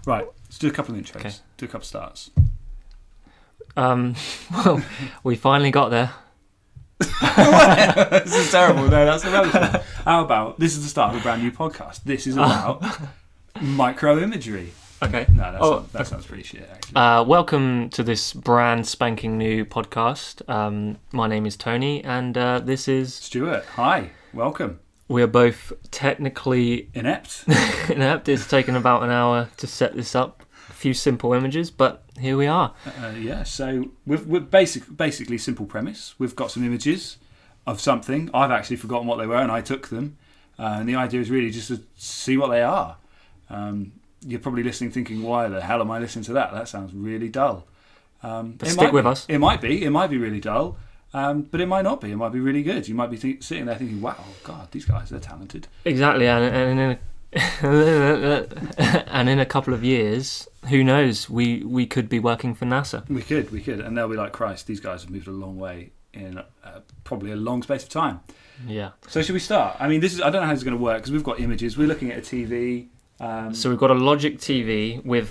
Right, let's do a couple of intros. Okay. Do a couple of starts. Well, we finally got there. This is terrible. No, that's irrelevant. How about this is the start of a brand new podcast? This is about micro imagery. Okay. No, that sounds pretty shit, actually. Welcome to this brand spanking new podcast. My name is Tony, and this is Stewart. Hi, welcome. We are both technically Inept. inept. It's taken about an hour to set this up. A few simple images, but here we are. So we're basically simple premise. We've got some images of something. I've actually forgotten what they were, and I took them. And the idea is really just to see what they are. You're probably listening thinking, why the hell am I listening to that? That sounds really dull. But stick with us. It might be really dull, but it might not be. It might be really good. You might be sitting there thinking, wow, God, these guys, they're talented. Exactly, and in a couple of years, who knows, we could be working for NASA. We could, and they'll be like, Christ, these guys have moved a long way in probably a long space of time. Yeah. So should we start? I mean, I don't know how this is going to work, because we've got images. We're looking at a TV. So we've got a Logic TV with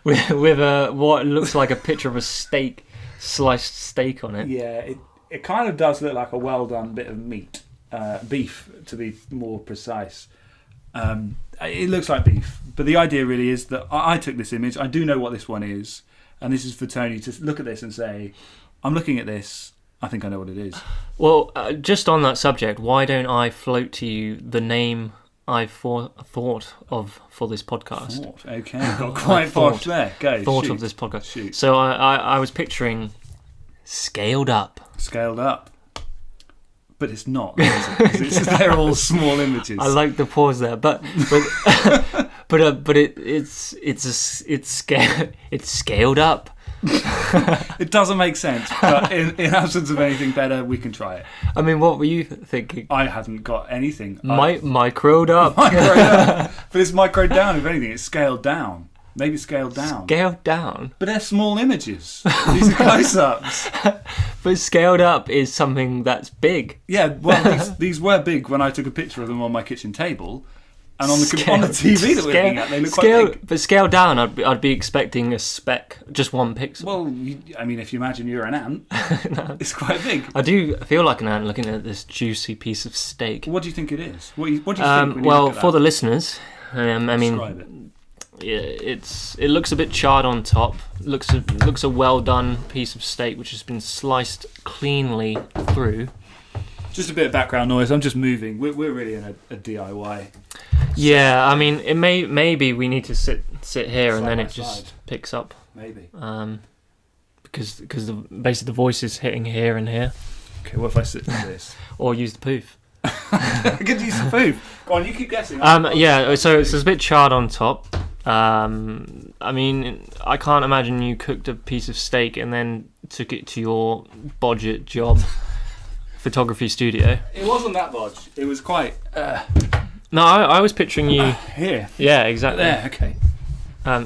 with what looks like a picture of a sliced steak on it. Yeah, it kind of does look like a well done bit of meat, beef to be more precise. It looks like beef, but the idea really is that I took this image. I do know what this one is, and this is for Tony to look at this and say, "I'm looking at this. I think I know what it is." Well, just on that subject, why don't I float to you the name I thought of for this podcast? Okay, got quite posh there. Go. Thought of this podcast. Shoot. So I was picturing scaled up. Scaled up, but it's not. Is it? They're all small images. I like the pause there, but it's scaled up. It doesn't make sense, but in absence of anything better, we can try it. I mean, what were you thinking? I hadn't got anything. Microed up. Microed up. But it's microed down, if anything. It's scaled down. Maybe scaled down. Scaled down? But they're small images. These are close-ups. But scaled up is something that's big. Yeah, well, these were big when I took a picture of them on my kitchen table. And on the TV that we're looking at, they look quite big. But scaled down, I'd be expecting a speck, just one pixel. Well, I mean, if you imagine you're an ant, it's quite big. I do feel like an ant looking at this juicy piece of steak. What do you think it is? What do you think when you look well, at that? for the listeners, I mean, describe it. Yeah, it looks a bit charred on top. Looks a well done piece of steak which has been sliced cleanly through. Just a bit of background noise. I'm just moving. We're really in a DIY. Yeah, I mean, maybe we need to sit here and then it just picks up. Maybe. Because basically the voice is hitting here and here. Okay, what if I sit like this? Or use the poof. I could use the poof. Go on, you keep guessing. Yeah, so it's a bit charred on top. I mean, I can't imagine you cooked a piece of steak and then took it to your budget job photography studio. It wasn't that bodge. It was quite... No, I was picturing you... here. Yeah, exactly. There, okay.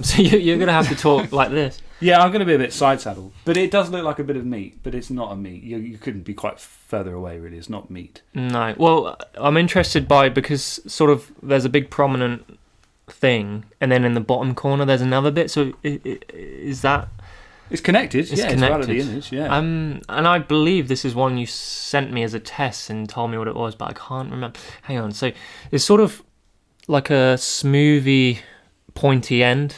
So you're going to have to talk like this. Yeah, I'm going to be a bit side-saddled. But it does look like a bit of meat, but it's not a meat. You couldn't be quite further away, really. It's not meat. No. Well, I'm interested because sort of there's a big prominent thing, and then in the bottom corner there's another bit. So is that... It's connected. It's connected. It's part of the image, yeah. And I believe this is one you sent me as a test and told me what it was, but I can't remember. Hang on. So it's sort of like a smoothie, pointy end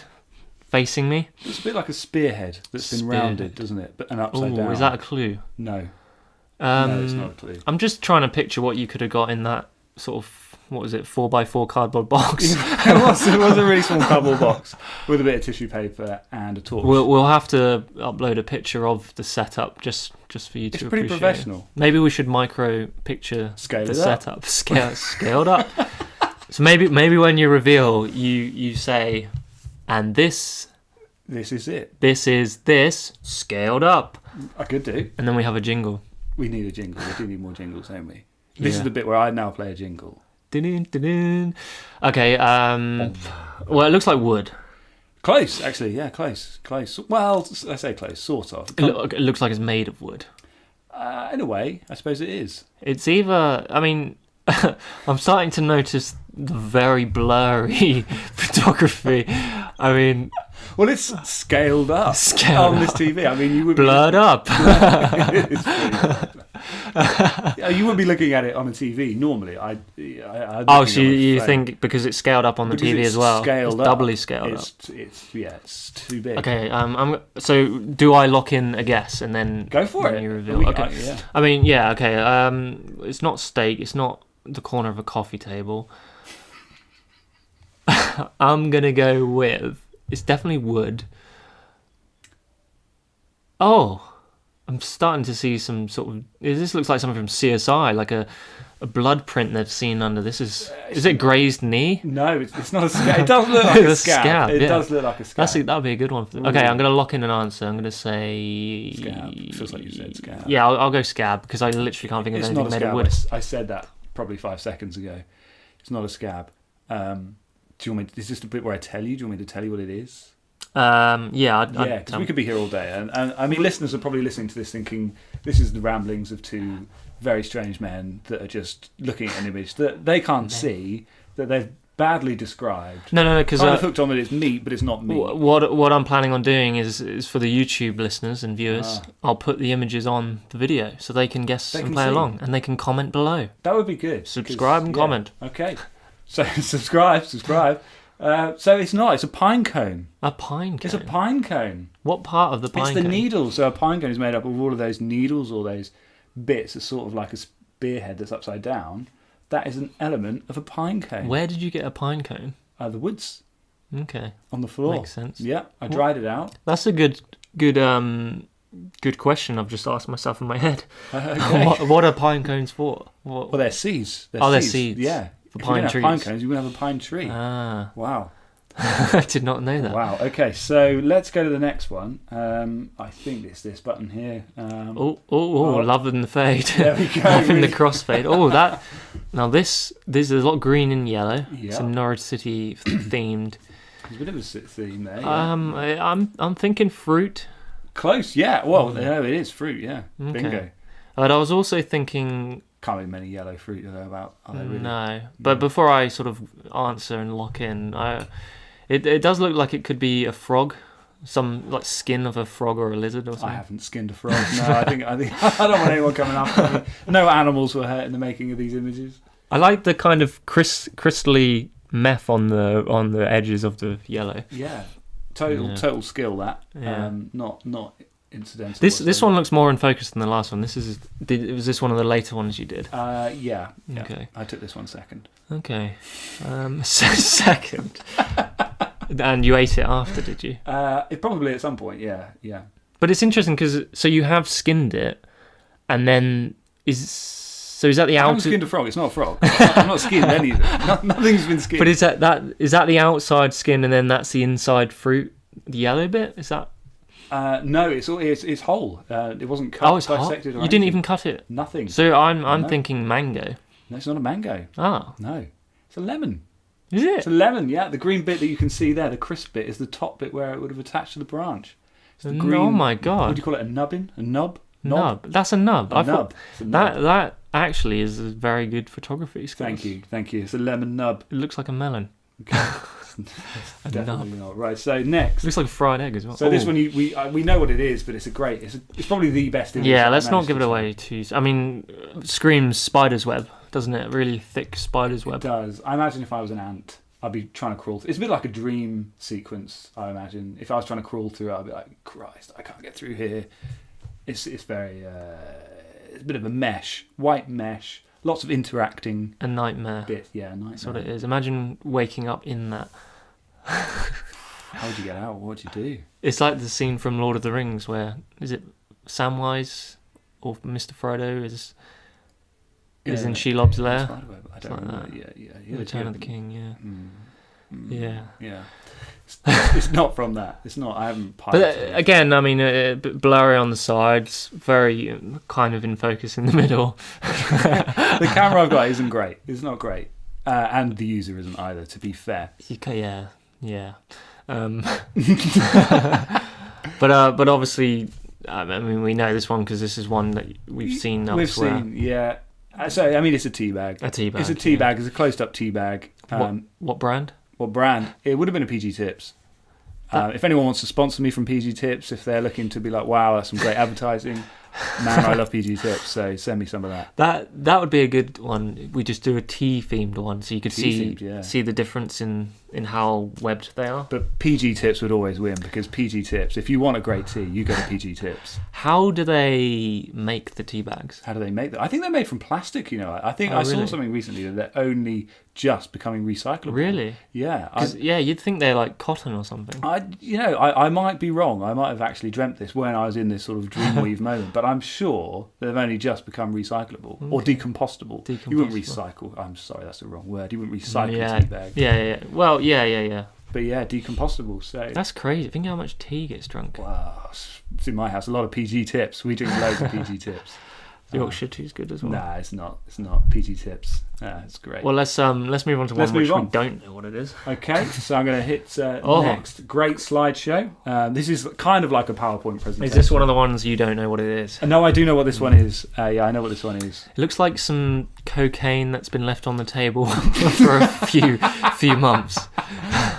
facing me. It's a bit like a spearhead that's been rounded, doesn't it? But an upside down. Is that a clue? No. No, it's not a clue. I'm just trying to picture what you could have got in that sort of, what was it, 4x4 cardboard box? It was a really small cardboard box with a bit of tissue paper and a torch. We'll have to upload a picture of the setup just for you to appreciate. It's pretty professional. Maybe we should micro picture the setup. Scaled up. So maybe when you reveal, you say, and this is it. This is this scaled up. I could do. And then we have a jingle. We need a jingle. We do need more jingles, don't we? This is the bit where I now play a jingle. Okay, well, it looks like wood. Close, actually, yeah, close. Well, I say close, sort of. It looks like it's made of wood. In a way, I suppose it is. It's either, I mean, I'm starting to notice the very blurry photography. I mean, well, it's scaled up on this TV. I mean, you would blurred up. You would be looking at it on a TV normally. So you think because it's scaled up on the TV as well? It's doubly scaled up. It's too big. Okay. So do I lock in a guess and then go for it? You reveal. Okay. Yeah. I mean, yeah. Okay. It's not steak. It's not the corner of a coffee table. I'm gonna go with. It's definitely wood. Oh. I'm starting to see some sort of. This looks like something from CSI, like a blood print they've seen under this. Is it grazed knee? No, it's not a scab. It does look like a scab. It does look like a scab. That would be a good one. Okay, I'm going to lock in an answer. I'm going to say. Scab. Feels like you said scab. Yeah, I'll go scab because I literally can't think of anything made of wood. I said that probably 5 seconds ago. It's not a scab. Do you want me? Is this the bit where I tell you? Do you want me to tell you what it is? Yeah, because we could be here all day, and I mean, listeners are probably listening to this thinking this is the ramblings of two very strange men that are just looking at an image that they can't see, that they've badly described. No, because kind of hooked on that it's meat, but it's not meat. What I'm planning on doing is for the YouTube listeners and viewers, I'll put the images on the video so they can guess and play along, and they can comment below. That would be good. Subscribe and comment. Okay, so subscribe. So it's not. It's a pine cone. A pine cone? It's a pine cone. What part of the pine cone? It's the needles. So a pine cone is made up of all of those needles, all those bits. It's sort of like a spearhead that's upside down. That is an element of a pine cone. Where did you get a pine cone? The woods. Okay. On the floor. Makes sense. Yeah, I dried it out. That's a good question I've just asked myself in my head. Okay. What are pine cones for? Well, they're seeds. They're seeds. Yeah. For if pine you didn't trees. have pine cones, you wouldn't have a pine tree. Ah. Wow. I did not know that. Wow. Okay, so let's go to the next one. I think it's this button here. Loving the fade. There we go. Loving the crossfade. Oh, now this is a lot of green and yellow. Yeah. Some Norwich City themed. There's a bit of a theme there. Yeah. I'm thinking fruit. Close. Yeah. Well, no, it is fruit. Yeah. Okay. Bingo. But I was also thinking. Can't be many yellow fruit about. Are there really? No. But before I sort of answer and lock in, it does look like it could be a frog, some like skin of a frog or a lizard or something. I haven't skinned a frog. No, I think I don't want anyone coming after me. No animals were hurt in the making of these images. I like the kind of crystally meth on the edges of the yellow. Yeah, total skill that. Yeah. Not incidental. This one looks more in focus than the last one. Was this one of the later ones you did? Yeah. Okay. I took this one second. Okay. Second. And you ate it after, did you? It probably at some point. Yeah. But it's interesting because you have skinned it, and then is that the outer? I haven't skinned a frog. It's not a frog. I'm not skinned anything. Nothing's been skinned. But is that the outside skin, and then that's the inside fruit, the yellow bit? Is that? No, it's whole. It wasn't cut, it's dissected. Whole? You didn't even cut it. Nothing. So I'm thinking mango. No, it's not a mango. Oh. No, it's a lemon. Is it? It's a lemon. Yeah, the green bit that you can see there, the crisp bit, is the top bit where it would have attached to the branch. It's the green, oh my god! What do you call it? A nubbin? A nub? Nub. That's a nub. I thought that actually is a very good photography skills. Thank you. It's a lemon nub. It looks like a melon. Okay. Definitely not. Right, so next. It looks like a fried egg as well. So this one, we know what it is, but it's it's probably the best image. Yeah, let's not give it away too. I mean, screams spider's web, doesn't it? Really thick spider's web. It does. I imagine if I was an ant, I'd be trying to crawl through. It's a bit like a dream sequence, I imagine. If I was trying to crawl through it, I'd be like, Christ, I can't get through here. It's very... it's a bit of a mesh, white mesh, lots of interacting... A nightmare. Bit. Yeah, a nightmare. That's what it is. Imagine waking up in that. How would you get out? What would you do? It's like the scene from Lord of the Rings where... Is it Samwise or Mr. Frodo is in Shelob's lair? I don't remember. Yeah. Return of the King, yeah. Yeah. It's not from that. It's not. I haven't. But again, I mean, a bit blurry on the sides, very kind of in focus in the middle. The camera I've got isn't great. It's not great, and the user isn't either. To be fair. Yeah. But obviously, I mean, we know this one because this is one that we've seen elsewhere. Yeah. So I mean, it's a tea bag. A tea bag. It's a tea bag. It's a closed-up tea bag. What brand? What brand? It would have been a PG Tips. If anyone wants to sponsor me from PG Tips, if they're looking to be like, wow, that's some great advertising, man, I love PG Tips, so send me some of that. That would be a good one. We just do a tea themed one, so you could see the difference in how webbed they are. But PG Tips would always win, because PG Tips, if you want a great tea, you go to PG Tips. How do they make the tea bags? How do they make them? I think they're made from plastic, you know. I think I saw something recently that they're only just becoming recyclable. Really? Yeah. You'd think they're like cotton or something. I might be wrong. I might have actually dreamt this when I was in this sort of dreamweave moment, but I'm sure they've only just become recyclable or decomposable. You wouldn't recycle. I'm sorry, that's the wrong word. You wouldn't recycle tea bag. Yeah. Well, yeah. But yeah, decomposable. So that's crazy. Think how much tea gets drunk. Wow, it's in my house. A lot of PG Tips. We drink loads of PG Tips. Yorkshire tea's good as well. Nah, it's not. It's not. PG Tips. It's great. Well, let's move on to one which we don't know what it is. Okay, so I'm going to hit next. Great slideshow. This is kind of like a PowerPoint presentation. Is this one of the ones you don't know what it is? No, I do know what this one is. Yeah, I know what this one is. It looks like some cocaine that's been left on the table for a few months.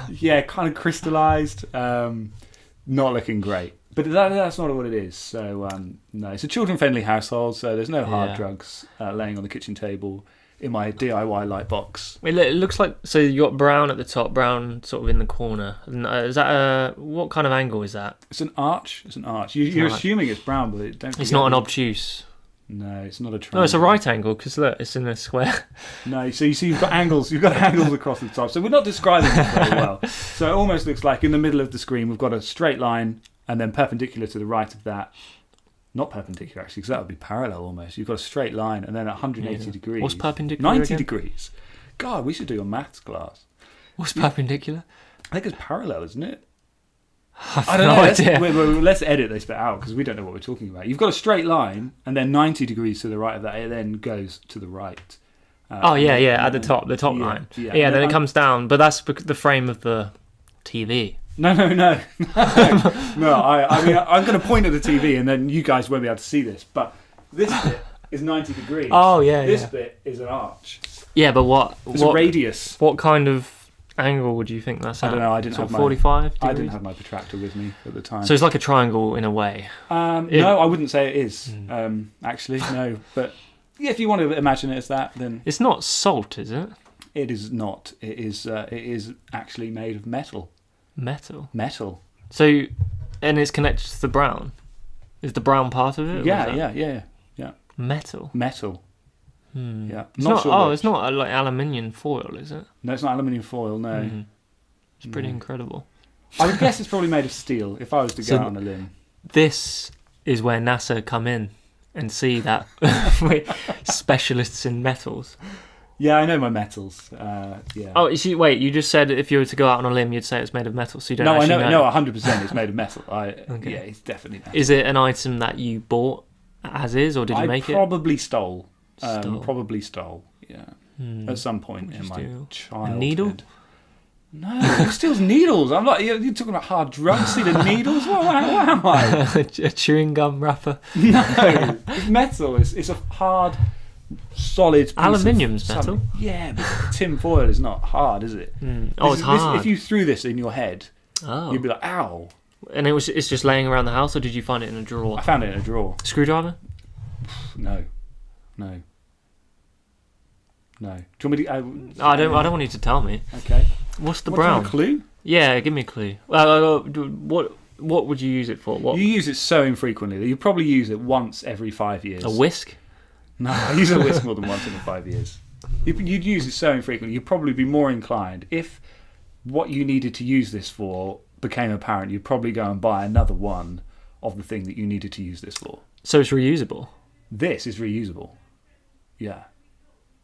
Yeah, kind of crystallised. Not looking great. But that's not what it is. So, no, it's a children-friendly household, so there's no hard drugs laying on the kitchen table in my DIY light box. It looks like, so you got brown at the top, brown sort of in the corner. Is that what kind of angle is that? It's an arch. You're assuming it's brown, but it's not an obtuse. No, it's not a triangle. No, it's a right angle, because look, it's in a square. No, so you see you've got angles across the top. So we're not describing it very well. So it almost looks like in the middle of the screen we've got a straight line, and then perpendicular to the right of that. Not perpendicular, actually, because that would be parallel almost. You've got a straight line, and then 180 degrees. What's perpendicular 90 again? degrees. God, we should do a maths class. What's perpendicular? I think it's parallel, isn't it? I don't know. Idea. Let's edit this bit out, because we don't know what we're talking about. You've got a straight line, and then 90 degrees to the right of that. It then goes to the right. At the top line. Yeah, then it comes down, but that's the frame of the TV. No. I mean, I'm going to point at the TV, and then you guys won't be able to see this. But this bit is 90 degrees. Oh yeah. This bit is an arch. Yeah, but what a radius? What kind of angle would you think that's at? I don't know. I didn't have 45 degrees? I didn't have my protractor with me at the time. So it's like a triangle in a way. No, I wouldn't say it is. Actually, no. But yeah, if you want to imagine it as that, then it's not salt, is it? It is not. It is actually made of metal. Metal. So, and it's connected to the brown. Is the brown part of it? Yeah. Metal. Yeah. It's not like aluminium foil, is it? No, it's not aluminium foil. No. It's pretty incredible. I would guess it's probably made of steel. If I was to go out on a limb. This is where NASA come in and see that we're specialists in metals. Yeah, I know my metals. Yeah. Oh, you just said if you were to go out on a limb, you'd say it's made of metal, so you don't actually know. No, 100% it's made of metal. Okay. Yeah, it's definitely metal. Is it an item that you bought as is, or did you make it? I probably stole. Yeah. At some point in my childhood. A needle? No, who steals needles? I'm like, you're talking about hard drugs, stealing needles? What am I? A chewing gum wrapper? No, it's metal. It's a hard, solid piece Aluminium's metal? Yeah, but tin foil is not hard, is it? It's hard. If you threw this in your head, you'd be like, ow. And it's just laying around the house, or did you find it in a drawer? I found it in a drawer. Screwdriver? No. Do you want me to... I don't want you to tell me. Okay. What's the brown? Do you want a clue? Yeah, give me a clue. What would you use it for? What? You use it so infrequently that you probably use it once every 5 years. A whisk? No, I use a whisk more than once every 5 years. You'd use it so infrequently, you'd probably be more inclined. If what you needed to use this for became apparent, you'd probably go and buy another one of the thing that you needed to use this for. So it's reusable? This is reusable. Yeah.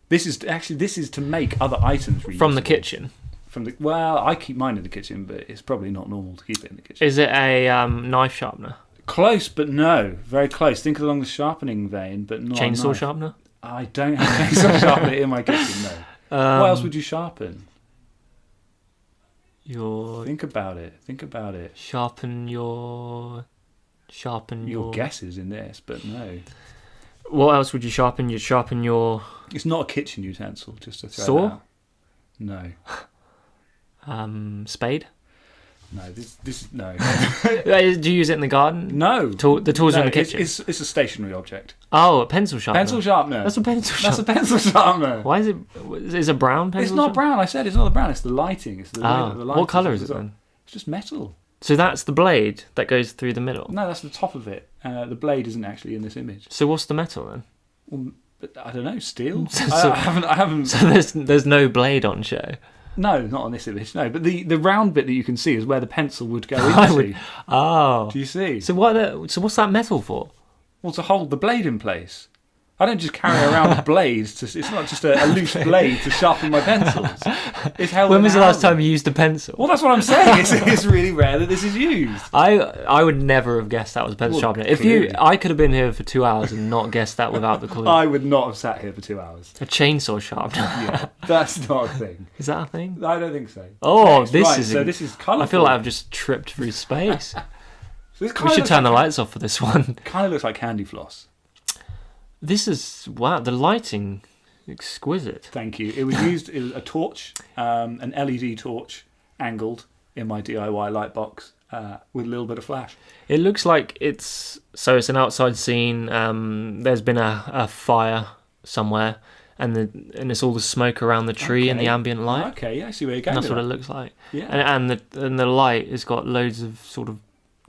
This is to make other items reusable. From the kitchen? I keep mine in the kitchen, but it's probably not normal to keep it in the kitchen. Is it a knife sharpener? Close, but no. Very close. Think along the sharpening vein, but not chainsaw sharpener? I don't have a chainsaw sharpener in my kitchen, no. What else would you sharpen? Think about it. Sharpen your guesses in this, but no. What else would you sharpen? You'd sharpen your... It's not a kitchen utensil, just to throw saw? it out. No. Spade? No, this no. Do you use it in the garden? No. The tools are in the kitchen? It's a stationary object. Oh, a pencil sharpener. Pencil sharpener. That's a pencil sharpener. That's a pencil sharpener. Why is it? Is it brown pencil It's not sharpener? brown. I said it's not the brown. It's the lighting. It's the way that the light. What colour is it then? It's just metal. So that's the blade that goes through the middle? No, that's the top of it. The blade isn't actually in this image. So what's the metal then? Well, but I don't know. Steel. So- I haven't. So there's no blade on show? No, not on this image. No, but the round bit that you can see is where the pencil would go into. Oh. Do you see? So what's that metal for? Well, to hold the blade in place. I don't just carry around blades. It's not just a loose blade to sharpen my pencils. It's held. When was the last housing. time you used a pencil? Well, that's what I'm saying. It's really rare that this is used. I would never have guessed that was a pencil sharpener. Clearly. I could have been here for 2 hours and not guessed that without the clue. I would not have sat here for 2 hours. A chainsaw sharpener. Yeah, that's not a thing. Is that a thing? I don't think so. Oh, Next, this right, is. so this is colourful. I feel like I've just tripped through space. So this We should turn the lights off for this one. Kind of looks like candy floss. This is wow. The lighting, exquisite. Thank you. It was used. It was a torch, an LED torch, angled in my DIY light box with a little bit of flash. It looks like it's an outside scene. There's been a fire somewhere, and it's all the smoke around the tree and the ambient light. Okay, yeah, I see where you're going. And that's with what that. it looks like. Yeah, And the light has got loads of sort of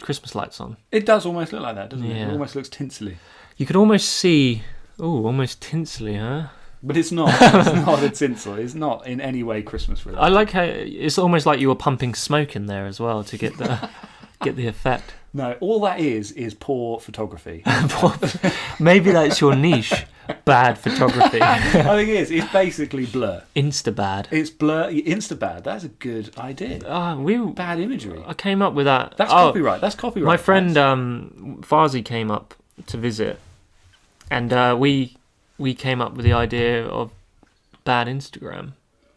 Christmas lights on. it does almost look like that, doesn't it? Yeah. It almost looks tinsely, You could almost see, almost tinsely, huh? but it's not. It's not a tinsel. It's not in any way Christmas related. I like how it's almost like you were pumping smoke in there as well to get the get the effect. No, all that is poor photography. Maybe that's your niche, bad photography. I think it is. It's basically blur. Insta bad. It's blur. Insta bad. That's a good idea. Bad imagery. I came up with that. That's copyright. That's copyright. My friend Farzi came up to visit, and we came up with the idea of bad Instagram,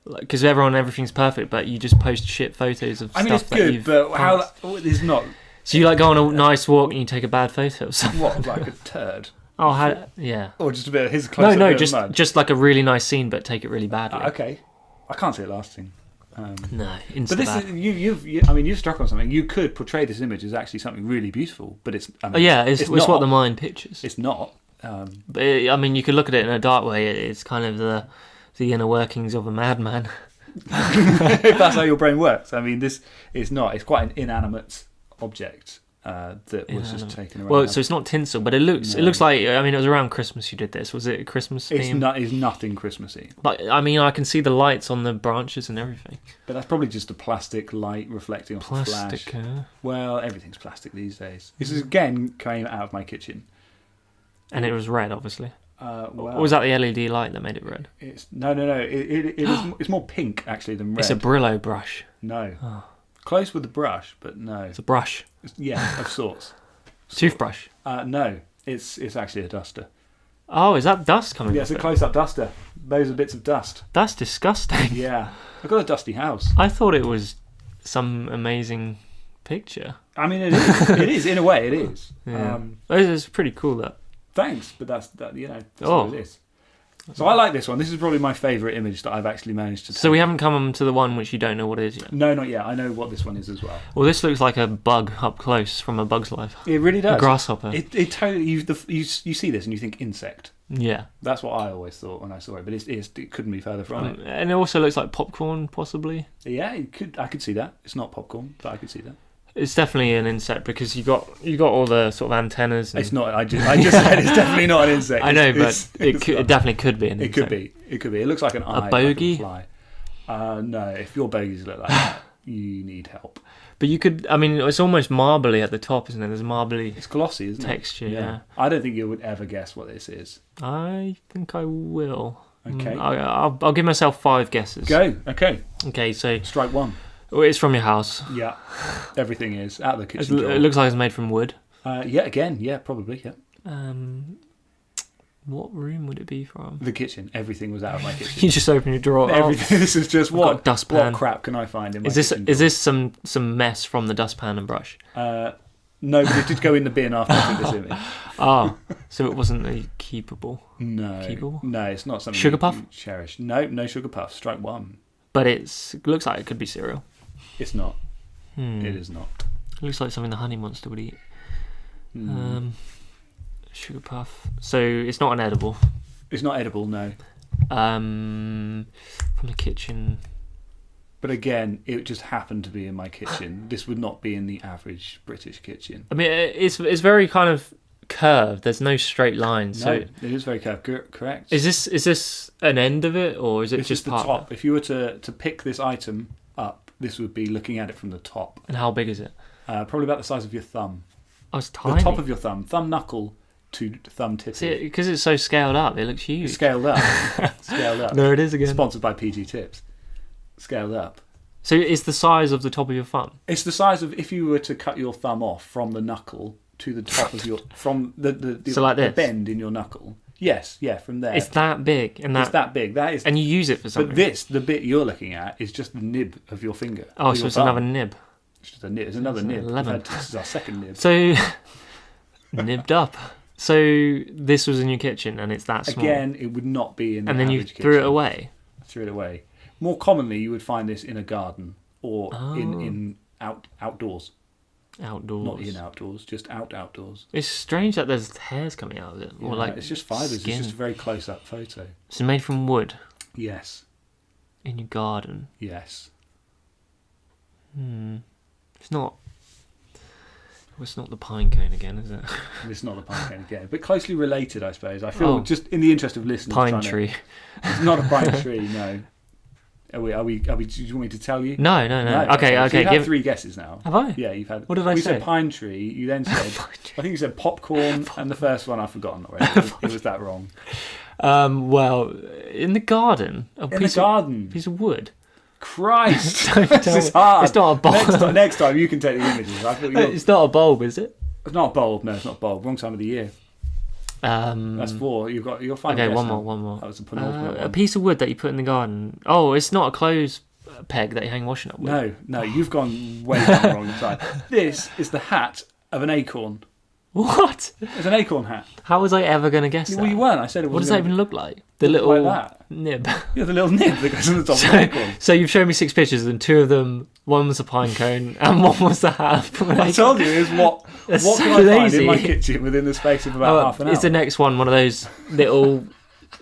because everything's perfect, but you just post shit photos of stuff it's that good, you've but passed. it's not. So you go on a nice walk and you take a bad photo of something. What, like a turd? Yeah. Or just a bit of his close-up No, bit of mud? just like a really nice scene, but take it really badly. Okay, I can't see it lasting. No, Insta But this bad. is you've struck on something. You could portray this image as actually something really beautiful, but it's. It's not. what the mind pictures. It's not. But you could look at it in a dark way. It's kind of the inner workings of a madman. If that's how your brain works. This is not. It's quite an inanimate object that was just taken around. Well, so it's not tinsel, but it looks like. It was around Christmas you did this. Was it a Christmas theme? It's nothing Christmassy. But I can see the lights on the branches and everything. But that's probably just a plastic light reflecting off the flash. Plastic. Well, everything's plastic these days. This is again came out of my kitchen. And it was red, obviously. Well, Or was that the LED light that made it red? It's no. It's more pink actually than red. It's a Brillo brush. No. Oh. Close with the brush, but no. It's a brush. Yeah, of sorts. Toothbrush. No, it's actually a duster. Oh, is that dust coming Yeah, off it's a it? close-up duster. Those are bits of dust. That's disgusting. Yeah, I've got a dusty house. I thought it was some amazing picture. It is. It is in a way. It is. Yeah. It's pretty cool, that. Thanks, but that's what it is. So I like this one. This is probably my favourite image that I've actually managed to take. So we haven't come to the one which you don't know what it is yet? No, not yet. I know what this one is as well. Well, this looks like a bug up close from A Bug's Life. It really does. A grasshopper. It totally. You see this and you think insect. Yeah. That's what I always thought when I saw it, but it couldn't be further from it. And it also looks like popcorn, possibly. Yeah, I could see that. It's not popcorn, but I could see that. It's definitely an insect because you got all the sort of antennas. And... It's not. I just said it's definitely not an insect. I know, but it definitely could be an insect. It could be. It looks like an eye. A bogey? Like a fly. No, if your bogies look like that, you need help. But you could. It's almost marbly at the top, isn't it? There's marbly. It's glossy, isn't texture, it? yeah. I don't think you would ever guess what this is. I think I will. Okay. I'll give myself 5 guesses. Go. Okay. Okay, so Strike one. it's from your house. Yeah. Everything is out of the kitchen. It looks like it's made from wood. Yeah. Again. Yeah. Probably. Yeah. What room would it be from? The kitchen. Everything was out of my kitchen. You just open your drawer. Everything. This is just I've got a what dustpan. What crap can I find in my kitchen? Is this some mess from the dustpan and brush? No, but it did go in the bin after I took this image. Oh, so it wasn't a keepable. No. Keepable? No, it's not something Sugar puff? you cherish. No sugar puff. Strike one. but it looks like it could be cereal. It's not. It is not. It looks like something the Honey Monster would eat. Sugar puff. So it's not an edible. It's not edible, no. From the kitchen. But again, it just happened to be in my kitchen. This would not be in the average British kitchen. I mean, it's very kind of curved. There's no straight line. So it is very curved. Correct. Is this an end of it, or is it it's just the part top? If you were to pick this item up, this would be looking at it from the top. And how big is it? Probably about the size of your thumb. Oh, it's tiny. The top of your thumb knuckle to thumb tip. See, because it's so scaled up, it looks huge. Scaled up. Scaled up. There it is again. Sponsored by PG Tips. Scaled up. So it's the size of the top of your thumb? It's the size of if you were to cut your thumb off from the knuckle to the top of your... From the so like the this? bend in your knuckle. Yes, yeah, from there. It's that big. It's that big. That is... And you use it for something. But the bit you're looking at, is just the nib of your finger. Oh, so it's another nib. It's just a nib. It's another nib. This is our second nib. So, nibbed up. So this was in your kitchen and it's that small. Again, it would not be in the and then you average threw kitchen. it away? Threw it away. More commonly, you would find this in a garden or in outdoors. Outdoors. Not in outdoors, just outdoors. It's strange that there's hairs coming out of it. Or like it's just fibres. skin. It's just a very close-up photo. It's made from wood. Yes. In your garden. Yes. It's not. It's not the pine cone again, is it? It's not the pine cone again, but closely related, I suppose. I feel just in the interest of listeners. Pine tree. It's not a pine tree, no. Are we? Do you want me to tell you? No. Okay. So you've had 3 guesses now. Have I? Yeah, you've had. What did I say? We said pine tree. You then said. I think you said popcorn, and the first one I've forgotten already. It was that wrong. Well, in the garden. Piece of wood. Christ, this is hard. It's not a bulb. Next time you can take the images. It's not a bulb, is it? It's not a bulb. No, it's not a bulb. Wrong time of the year. That's 4. You're fine. Okay, one more. That was the penultimate one. A piece of wood that you put in the garden. Oh, it's not a clothes peg that you hang washing up with. No, you've gone way down the wrong side. This is the hat of an acorn. What? It's an acorn hat. How was I ever going to guess that? Well, you weren't. I said it was. What does that even look like? The little like that. nib. Yeah, the little nib that goes on the top of the acorn. So you've shown me 6 pictures, and 2 of them, one was a pine cone, and one was the hat. I told you, is what can so I find lazy. in my kitchen within the space of about half an hour? Is the next one of those little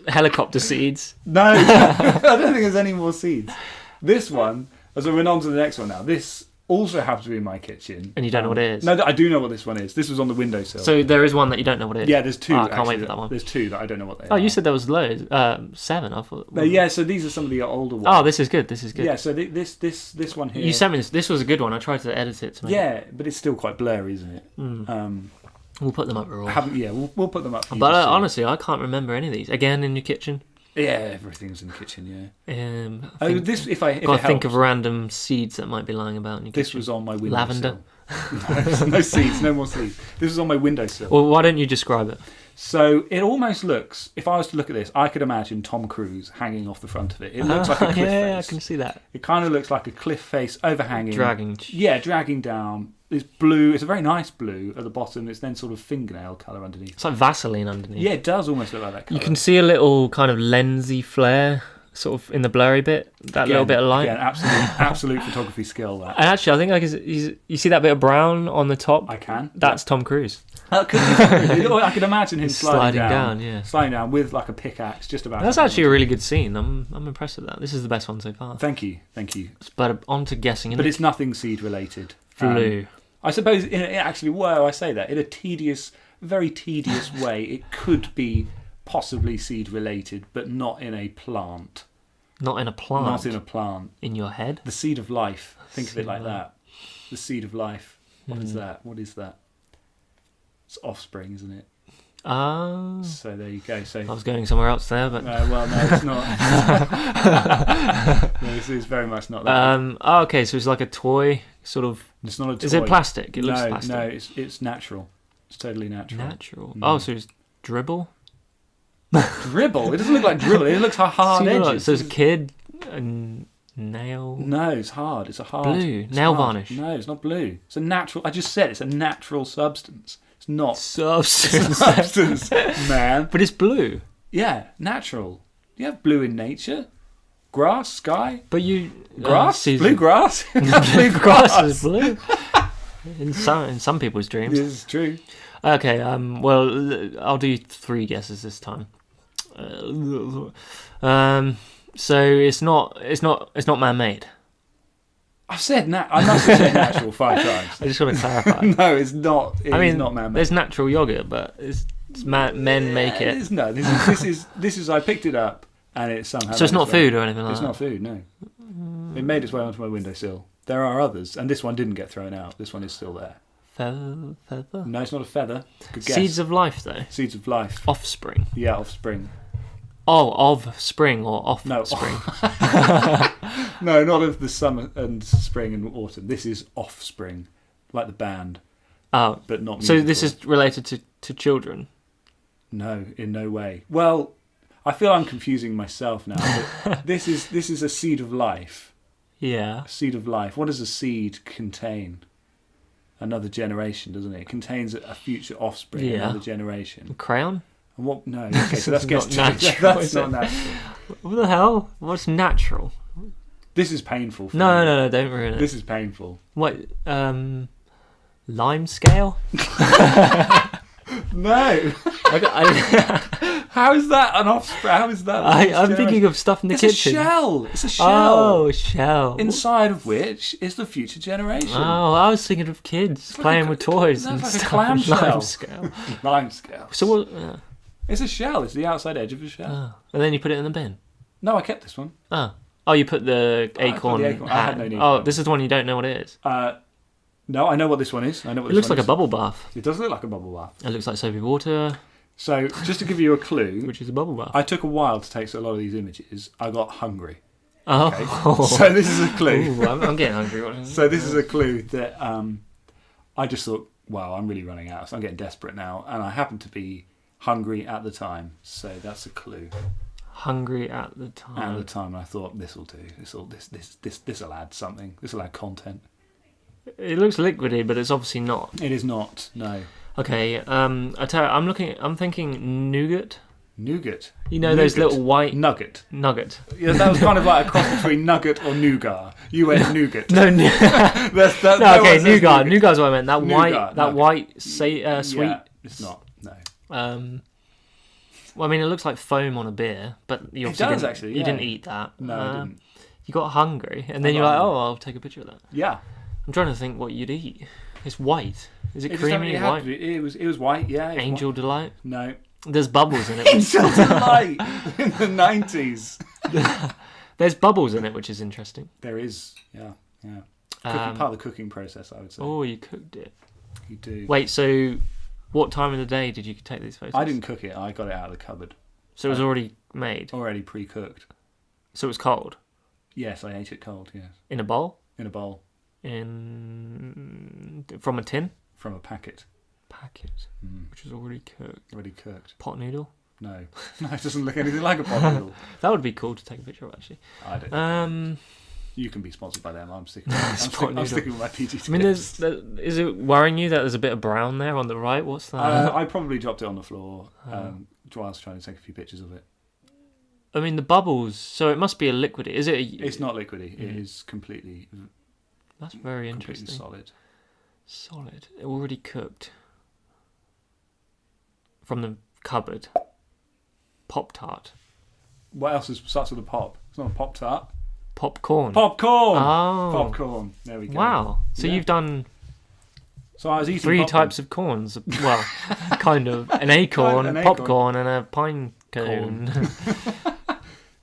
helicopter seeds? No, I don't think there's any more seeds. This one, as we went on to the next one now, this also happens to be in my kitchen. And you don't know what it is? No, I do know what this one is. This was on the windowsill. So there is one that you don't know what it is? Yeah, there's 2. I can't wait for that one. There's 2 that I don't know what they are. Oh, you said there was loads. 7, I thought. Yeah, so these are some of the older ones. Oh, this is good. Yeah, so this one here. You sent me this. This was a good one. I tried to edit it to make it. But it's still quite blurry, isn't it? We'll put them up. We'll put them up for you. But honestly, I can't remember any of these. Again, in your kitchen? Yeah, everything's in the kitchen, yeah. If I think of random seeds that might be lying about in your kitchen. This was on my windowsill. Lavender? No seeds, no more seeds. This was on my windowsill. Well, why don't you describe it? So it almost looks, if I was to look at this, I could imagine Tom Cruise hanging off the front of it. It looks like a cliff face. Yeah, I can see that. It kind of looks like a cliff face overhanging. Dragging. Yeah, dragging down. It's blue. It's a very nice blue at the bottom. It's then sort of fingernail colour underneath. It's like Vaseline underneath. Yeah, it does almost look like that colour. You can see a little kind of lensy flare sort of in the blurry bit. Little bit of light. Yeah, absolute photography skill, that. And actually, I think you see that bit of brown on the top? I can. That's Tom Cruise. That could be Tom Cruise. I can imagine him sliding down. Yeah. Sliding down with like a pickaxe, just about. That's actually a really good scene. I'm impressed with that. This is the best one so far. Thank you. But on to guessing. But it's nothing seed related. Blue. I suppose I say that in a very tedious way, it could be possibly seed related, but not in a plant. Not in a plant. Not in a plant. In your head. The seed of life. Think of it like that. The seed of life. What is that? It's offspring, isn't it? So there you go. So I was going somewhere else there, but well, no, it's not. No, this is very much not that. Okay, so it's like a toy, sort of. It's not a toy. Is it plastic? It looks plastic. No, it's natural. It's totally natural. Natural. Oh, so it's dribble. Dribble? It doesn't look like dribble. It looks hard edges. So it's a kid. And nail. No, it's hard. It's a hard blue nail hard. varnish. No, it's not blue. It's a natural. I just said it's a natural substance. It's not substance, man. But it's blue. Yeah, natural. You have blue in nature. Grass, sky, But you grass, season. blue grass, Blue grass is blue. In some people's dreams. This is true. Okay. Well, I'll do 3 guesses this time. So it's not man-made. I must have said natural 5 times. I just want to clarify. No, it's not. It's not man-made. There's natural yogurt, but men make it. This is. I picked it up, and it's somehow. So it's not food or anything like It's that. not food. No. It made its way onto my windowsill. There are others, and this one didn't get thrown out. This one is still there. Feather. No, it's not a feather. Good guess. Seeds of life, though. Seeds of life. Offspring. Yeah, offspring. Oh, of spring or off No. spring. No, not of the summer and spring and autumn. This is offspring, like the band, Oh, but not. so musical. this is related to children. No, in no way. Well, I feel I'm confusing myself now. But this is a seed of life. Yeah. A seed of life. What does a seed contain? Another generation, doesn't it? It contains a future offspring, Yeah. another generation. Crayon? And what? No. Okay, so that's Not guess natural, That's is not it? natural. What the hell? What's natural? This is painful. For me. No, don't ruin it. This is painful. What? Lime scale? No. How is that an offspring? How is that? I'm thinking of stuff in the it's kitchen. a shell. It's a shell. Oh, shell. Inside of which is the future generation. Oh, I was thinking of kids playing with toys and that's like a stuff. clamshell. Lime scale. Lime scale. So what? Yeah. It's a shell. It's the outside edge of a shell. Oh. And then you put it in the bin. No, I kept this one. Oh, you put the I put acorn. the acorn. I had no need Oh, for it. this is the one you don't know what it is. No, I know what this one is. I know what It this looks one like a is. bubble bath. It does look like a bubble bath. It looks like soapy water, So, just to give you a clue, which is a bubble bath. I took a while to take a lot of these images. I got hungry. Oh, Okay? So this is a clue. Ooh, I'm getting hungry. So this is a clue that I just thought, wow, I'm really running out. So I'm getting desperate now, and I happen to be hungry at the time. So that's a clue. Hungry at the time. At the time, I thought this will do. This'll add something. This will add content. It looks liquidy, but it's obviously not. It is not. No. Okay. I'm thinking nougat. Nougat. You know those Nougat. little white Nugget. nugget. Yeah, that was kind of like a cross between nugget or nougat. You went nougat. No, No okay, one says nougat. Nougat's what I meant. That Nougat, that nugget. white sweet. Yeah, it's not. No. Well, I mean, it looks like foam on a beer, but you obviously does, didn't, actually, you yeah. didn't eat that. No, I didn't. You got hungry, and then I you're got like, hungry. oh, I'll take a picture of that. Yeah. I'm trying to think what you'd eat. It's white. Is it It just creamy had white? to be. It was white. Yeah. it was Angel Delight. white. No. There's bubbles in it. Angel Delight in the 90s. There's bubbles in it, which is interesting. There is. Yeah. Yeah. Part of the cooking process, I would say. Oh, you cooked it. You do. Wait, so what time of the day did you take these photos? I didn't cook it. I got it out of the cupboard. So it was already made. Already pre-cooked. So it was cold. Yes, I ate it cold. Yes. In a bowl. In a bowl. From a tin. From a packet. Which was already cooked. Already cooked. Pot noodle. No. No, it doesn't look anything like a pot noodle. That would be cool to take a picture of, actually. I don't. You can be sponsored by them. I'm sticking with my PG tips. I mean, is it worrying you that there's a bit of brown there on the right? What's that? I probably dropped it on the floor whilst trying to take a few pictures of it. I mean, the bubbles. So it must be a liquid. Is it? It's not liquidy. It is completely. That's very completely interesting. solid. Solid. Already cooked. From the cupboard. Pop-Tart. What else starts with a pop? It's not a Pop-Tart. Popcorn. Popcorn! Oh. Popcorn. There we go. Wow. So Yeah. you've done So I was eating 3 popcorn. types of corns. Well, kind of. An acorn, An acorn. popcorn, and a pine cone.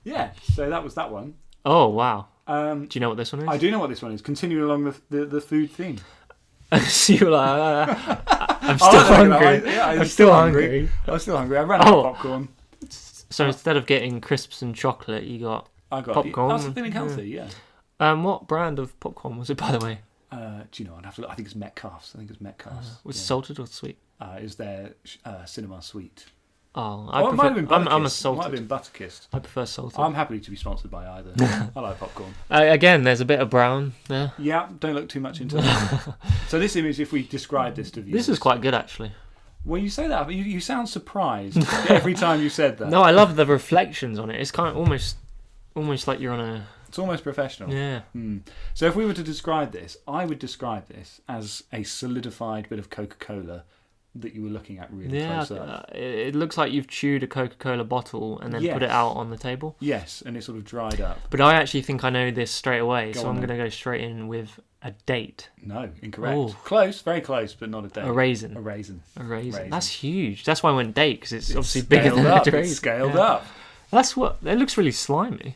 Yeah, so that was that one. Oh, wow. Do you know what this one is? I do know what this one is. Continuing along the food theme. So you're like, I'm I still like that. hungry. Yeah, I'm still hungry. I was still hungry. I ran out of popcorn. So instead of getting crisps and chocolate, you got I got popcorn. I was feeling healthy, yeah. What brand of popcorn was it, by the way? Do you know? I'd have to look. I think it's Metcalf's. Was it salted or sweet? Is there cinema sweet? Oh, It might have been I'm a Butterkist. It might have salted. been Butterkist. I prefer salted. I'm happy to be sponsored by either. I like popcorn. Again, there's a bit of brown there. Yeah, don't look too much into it. So this image, if we describe this to viewers... This is quite good, actually. Well, you say that, but you sound surprised every time you said that. No, I love the reflections on it. It's kind of almost almost like you're on a... It's almost professional. Yeah. So if we were to describe this, I would describe this as a solidified bit of Coca-Cola that you were looking at really close up. It looks like you've chewed a Coca-Cola bottle and then put it out on the table. Yes, and it sort of dried up. But I actually think I know this straight away, Go so on I'm then. going to go straight in with a date. No, incorrect. Oh. Close, very close, but not a date. A raisin. A raisin. A raisin. Raisin. That's huge. That's why I went date, because it's obviously Scaled bigger than up. a raisin. It's scaled Yeah. up. That's what... It looks really slimy.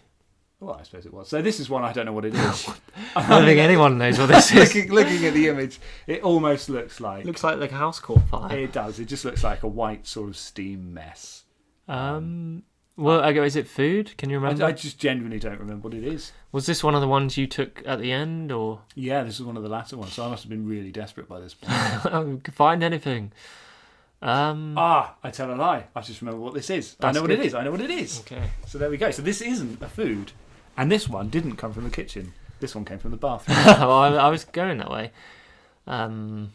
Well, I suppose it was. So this is one I don't know what it is. I don't think anyone knows what this is. looking at the image, it almost looks like... Looks like the house caught fire. It does. It just looks like a white sort of steam mess. Well, I go, is it food? Can you remember? I just genuinely don't remember what it is. Was this one of the ones you took at the end, or...? Yeah, this is one of the latter ones, so I must have been really desperate by this point. Could find anything. I tell a lie. I just remember what this is. I know what it is. I know what it is. Okay. So there we go. So this isn't a food. And this one didn't come from the kitchen. This one came from the bathroom. Well, I was going that way. And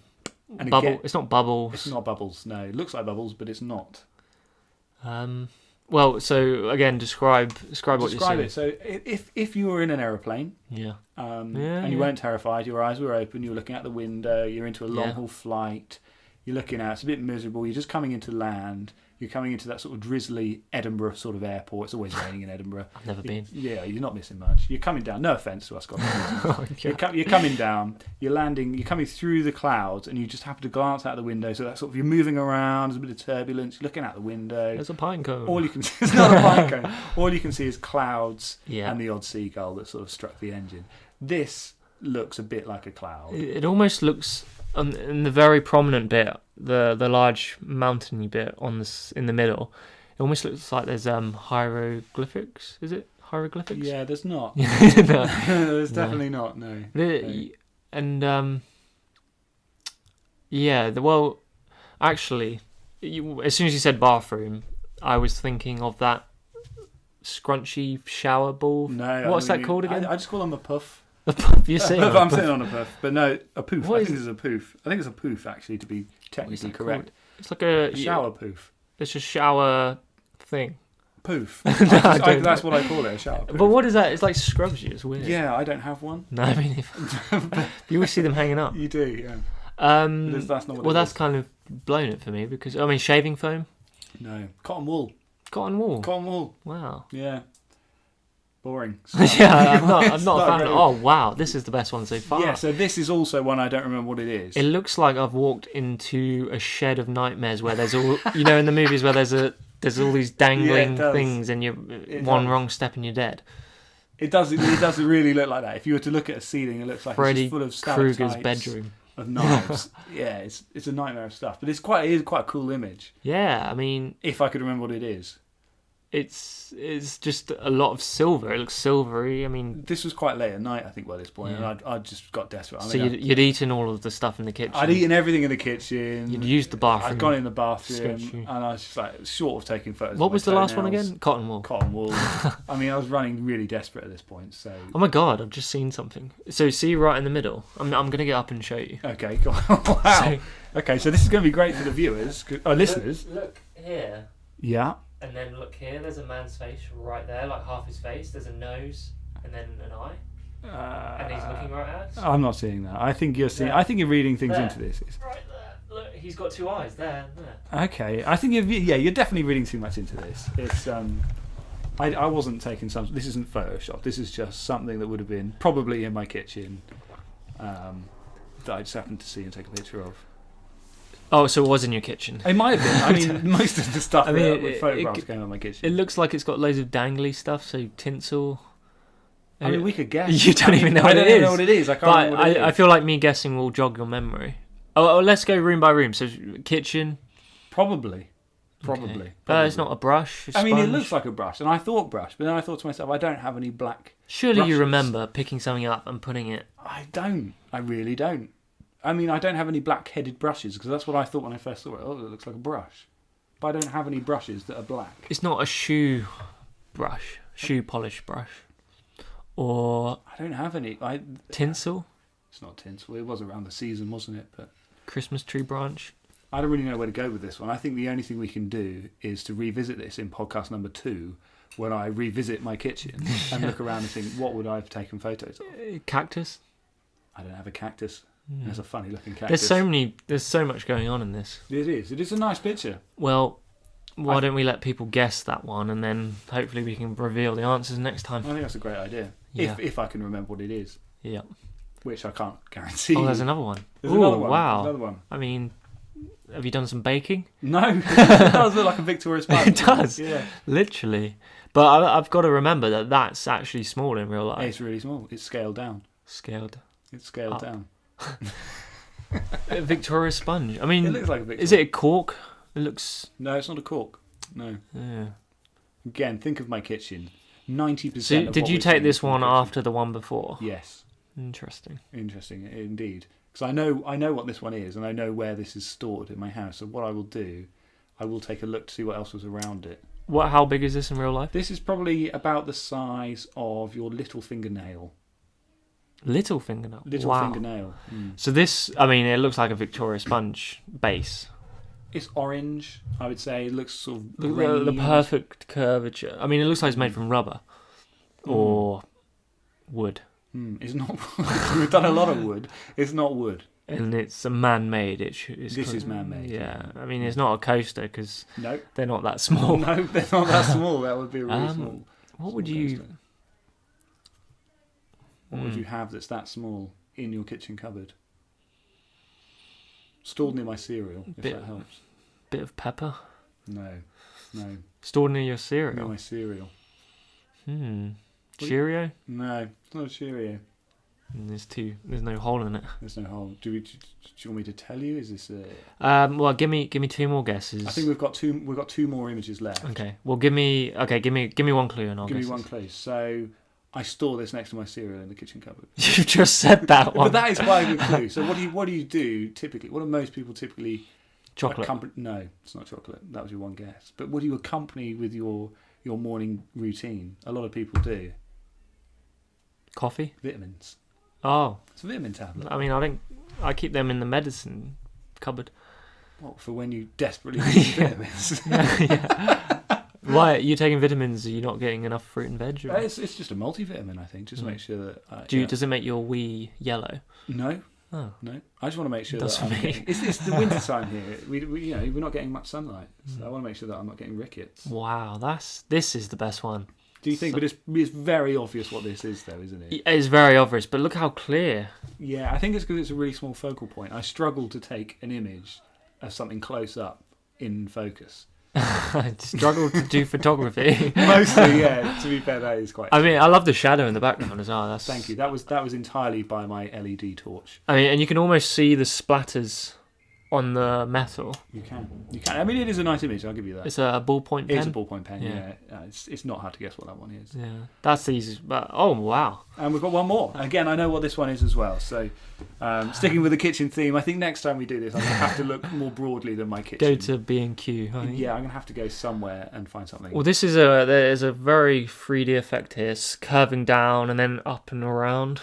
Bubble. again, It's not bubbles. it's not bubbles. No, it looks like bubbles, but it's not. Well, so again, describe what you're Describe seeing. it. So if you were in an aeroplane, Yeah. and Yeah. you weren't terrified, your eyes were open, you were looking out the window, you're into a long Yeah. haul flight, you're looking out, it's a bit miserable, you're just coming into land, you're coming into that sort of drizzly Edinburgh sort of airport. It's always raining in Edinburgh. I've never been. Yeah, you're not missing much. You're coming down. No offence to us, Scotlanders. You're coming down. You're landing. You're coming through the clouds, and you just happen to glance out the window. So that's sort of you're moving around. There's a bit of turbulence. You're looking out the window. There's a pine cone. All you can see is not a pine cone. All you can see is clouds Yeah. and the odd seagull that sort of struck the engine. This looks a bit like a cloud. It almost looks in the very prominent bit, the large mountainy bit in the middle. It almost looks like there's hieroglyphics. Is it hieroglyphics? Yeah, there's not. No. There's definitely not. No. And yeah. Well, actually, as soon as you said bathroom, I was thinking of that scrunchy shower ball. No. What's that called again? I just call them a puff. The puff. You're saying. I'm sitting on a puff, but no, a poof. What I is think it's a poof. I think it's a poof, actually, to be What is technically that correct. called? It's like a Shower poof. It's a shower thing. Poof. don't That's what I call it, a shower poof. But what is that? It's like scrubs you. It's weird. Yeah, I don't have one. No, I mean, you always see them hanging up. You do, yeah. That's not what Well, it that's is. kind of blown it for me because I mean, shaving foam, No. Cotton wool. cotton wool. Cotton wool. Wow. Yeah. Boring. Yeah, I'm not a not fan. really. Oh wow, this is the best one so far. Yeah, so this is also one I don't remember what it is. It looks like I've walked into a shed of nightmares where there's all in the movies where there's all these dangling does. things and you It one does. wrong step and you're dead. It does really look like that. If you were to look at a ceiling, it looks like Freddy it's just full of Krueger's stalactites bedroom. of knives. Yeah, it's a nightmare of stuff. But it is quite a cool image. Yeah, I mean, If I could remember what it is. it's just a lot of silver. It looks silvery. I mean, This was quite late at night, I think, by this point, Yeah. and I just got desperate. so you'd eaten all of the stuff in the kitchen. I'd eaten everything in the kitchen. You'd used the bathroom. I'd gone in the bathroom, Sketchy. and I was just like short of taking photos. What of my was the last one toenails. again? Cotton wool. Cotton wool. I mean, I was running really desperate at this point. So Oh my god, I've just seen something. So see right in the middle. I'm gonna get up and show you. okay, go on. Wow. Okay, so this is going to be great for the viewers, listeners. Look here, Yeah. and then look here. There's a man's face right there, like half his face. There's a nose, and then an eye, and he's looking right at us. I'm not seeing that. I think you're seeing. There. I think you're reading things There. into this. Right there. Look, he's got two eyes there and there. Okay, I think you're definitely reading too much into this. It's I wasn't taking some. This isn't Photoshop. This is just something that would have been probably in my kitchen, that I just happened to see and take a picture of. Oh, so it was in your kitchen. It might have been. I mean, most of the stuff I mean, with photographs came out of my kitchen. It looks like it's got loads of dangly stuff, so tinsel. I mean, we could guess. You don't even know what I don't it even is. know what it is. I can't But remember what it is. I feel like me guessing will jog your memory. Oh, let's go room by room. So kitchen. Probably. It's not a brush. A I mean, it sponge. looks like a brush, and I thought brush, but then I thought to myself, I don't have any black. Surely brushes. you remember picking something up and putting it. I don't. I really don't. I mean, I don't have any black-headed brushes because that's what I thought when I first saw it. Oh, it looks like a brush, but I don't have any brushes that are black. It's not a shoe polish brush, or I don't have any. tinsel, It's not tinsel. It was around the season, wasn't it? But Christmas tree branch. I don't really know where to go with this one. I think the only thing we can do is to revisit this in podcast number 2 when I revisit my kitchen and look around and think, what would I have taken photos of? Cactus. I don't have a cactus. There's a funny looking cactus. There's so much going on in this. It is a nice picture. Well, why don't we let people guess that one, and then hopefully we can reveal the answers next time. I think that's a great idea. Yeah. If I can remember what it is. Yeah. Which I can't guarantee. Oh, there's another one. There's another one. Wow. Another one. I mean, have you done some baking? No. It does look like a Victoria sponge. It does. Yeah. Literally. But I've got to remember that that's actually small in real life. It's really small. It's scaled down. It's scaled Up. down. A Victoria sponge. I mean, It looks like a Victoria. is it a cork? It looks... No, it's not a cork. No. Yeah. Again, think of my kitchen. 90%. So of did what you we've take seen this is from one the kitchen. after the one before? Yes. Interesting. Interesting, indeed. Because I know what this one is, and I know where this is stored in my house. So what I will do, I will take a look to see what else was around it. How big is this in real life? This is probably about the size of your little fingernail. Little fingernail. Little Wow. fingernail. Mm. So this, I mean, it looks like a Victoria sponge base. It's orange, I would say. It looks sort of The grainy. perfect curvature. I mean, it looks like it's made from rubber or wood. It's not. We've done a lot of wood. It's not wood. And it's a man-made. This is man-made. Yeah, I mean, it's not a coaster because No. they're not that small. No, they're not that small. That would be really small. What would small you... coaster. What would you have that's that small in your kitchen cupboard? Stored near my cereal, if that helps. Bit of pepper? No. Stored near your Near cereal? my cereal. Cheerio? No, it's not a Cheerio. There's no hole in it. There's no hole. Do you want me to tell you? Is this a... Well, give me two more guesses. I think we've got two more images left. Okay. Well, give me one clue and I'll Give guess. me one clue. So I store this next to my cereal in the kitchen cupboard. You've just said that one. But that is quite a good clue. So what do you do typically? What do most people typically Chocolate. No, it's not chocolate. That was your one guess. But what do you accompany with your morning routine? A lot of people do. Coffee? Vitamins. Oh. It's a vitamin tablet. I mean, I keep them in the medicine cupboard. What, for when you desperately need vitamins? Yeah. Why are you taking vitamins? Are you not getting enough fruit and veg? Or? It's just a multivitamin, I think, just to make sure that... Does it make your wee yellow? No. Oh. No. I just want to make sure Does that for I'm me. getting... It's the winter time here. We're not getting much sunlight. So I want to make sure that I'm not getting rickets. Wow, this is the best one. Do you think? But it's very obvious what this is, though, isn't it? It's very obvious, but look how clear. Yeah, I think it's because it's a really small focal point. I struggle to take an image of something close up in focus. I struggle to do photography. Mostly, yeah. To be fair, that is quite... I mean, I love the shadow in the background as well. Thank you. That was entirely by my LED torch. I mean, and you can almost see the splatters on the metal. You can. I mean, it is a nice image. I'll give you that. It's a ballpoint pen. It is a ballpoint pen. Yeah. Yeah. It's not hard to guess what that one is. Yeah, that's easy. But oh wow! And we've got one more. Again, I know what this one is as well. So, sticking with the kitchen theme, I think next time we do this, I'm going to have to look more broadly than my kitchen. Go to B&Q. Yeah, I'm going to have to go somewhere and find something. Well, there's a very 3D effect here. It's curving down and then up and around.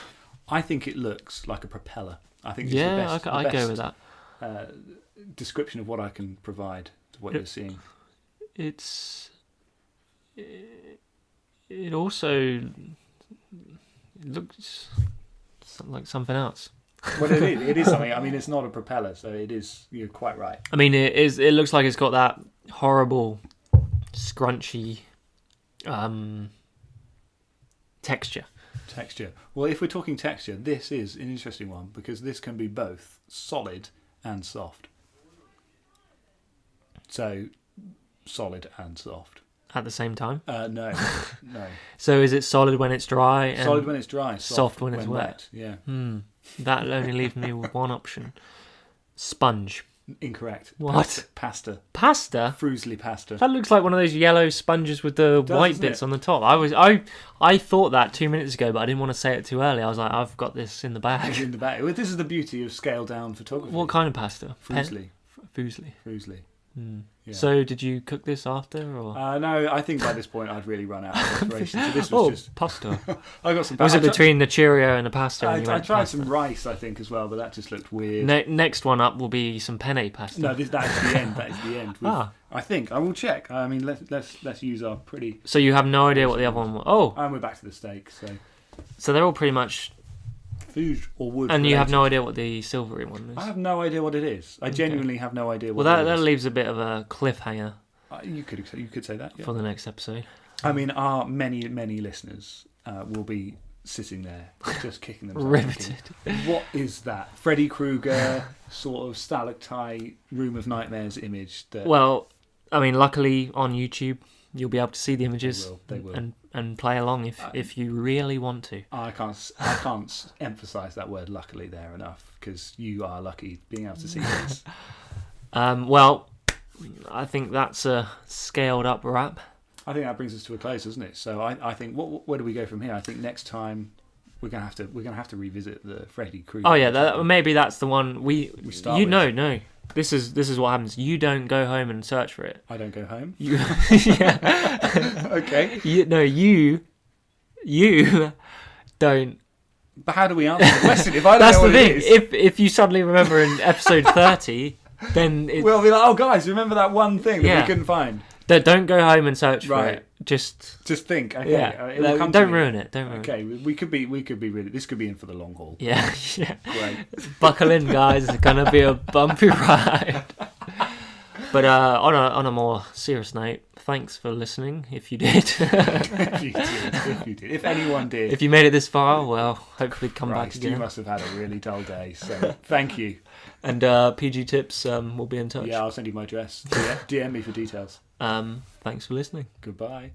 I think it looks like a propeller. I think it's Yeah, the I best, go with that. Description of what I can provide to what you're seeing. It also looks like something else. Well, it is something. I mean, it's not a propeller, so it is. You're quite right. I mean, it looks like it's got that horrible, scrunchy texture. Well, if we're talking texture, this is an interesting one because this can be both solid and soft. So, solid and soft. At the same time? No. So is it solid when it's dry? And solid when it's dry. Soft when it's wet. Yeah. That only leaves me with one option. Sponge. Incorrect. What? Pasta. Pasta? Frusley pasta. That looks like one of those yellow sponges with the white bits on the top. I thought that 2 minutes ago, but I didn't want to say it too early. I was like, I've got this in the bag. Well, this is the beauty of scaled down photography. What kind of pasta? Frusley. Frusley. Frusley. Yeah. So did you cook this after, or? No, I think by this point I'd really run out of inspiration. So this was just pasta. I got some. Was it between the Cheerio and the pasta? I tried pasta? some rice, I think, as well, but that just looked weird. Next one up will be some penne pasta. No, that is the end. That is the end. I think I will check. I mean, let's use our pretty. So you have no idea what the other one was. Oh, and we're back to the steak. So they're all pretty much food or wood. And you have no idea what the silvery one is. I have no idea what it is. I genuinely have no idea what it is. Well, that leaves a bit of a cliffhanger. You could say that, yeah. For the next episode. I mean, our many listeners will be sitting there just kicking themselves. Riveted. Thinking, what is that? Freddy Krueger sort of stalactite Room of Nightmares image. Well, I mean, luckily on YouTube you'll be able to see the images. They will. And play along if you really want to. I can't emphasise that word luckily there enough, because you are lucky being able to see this. Well, I think that's a scaled up wrap. I think that brings us to a close, doesn't it? So I think where do we go from here? I think next time we're gonna have to revisit the Freddy Krueger. Oh yeah, maybe that's the one we start with. No. This is what happens. You don't go home and search for it. I don't go home. Yeah. Okay. You don't. But how do we answer the question if I don't That's know the what thing. it is? If you suddenly remember in episode 30, then we'll be like, oh guys, remember that one thing that we couldn't find? Don't go home and search for it. Just think. Okay. Yeah. Don't ruin it. Don't ruin it. Okay. We could be really. This could be in for the long haul. Yeah. Great. Buckle in, guys. It's gonna be a bumpy ride. But on a more serious note, thanks for listening. If you did, if anyone did, if you made it this far, well, hopefully come back again. You must have had a really dull day. So thank you. And PG Tips will be in touch. Yeah, I'll send you my address. DM me for details. Thanks for listening. Goodbye.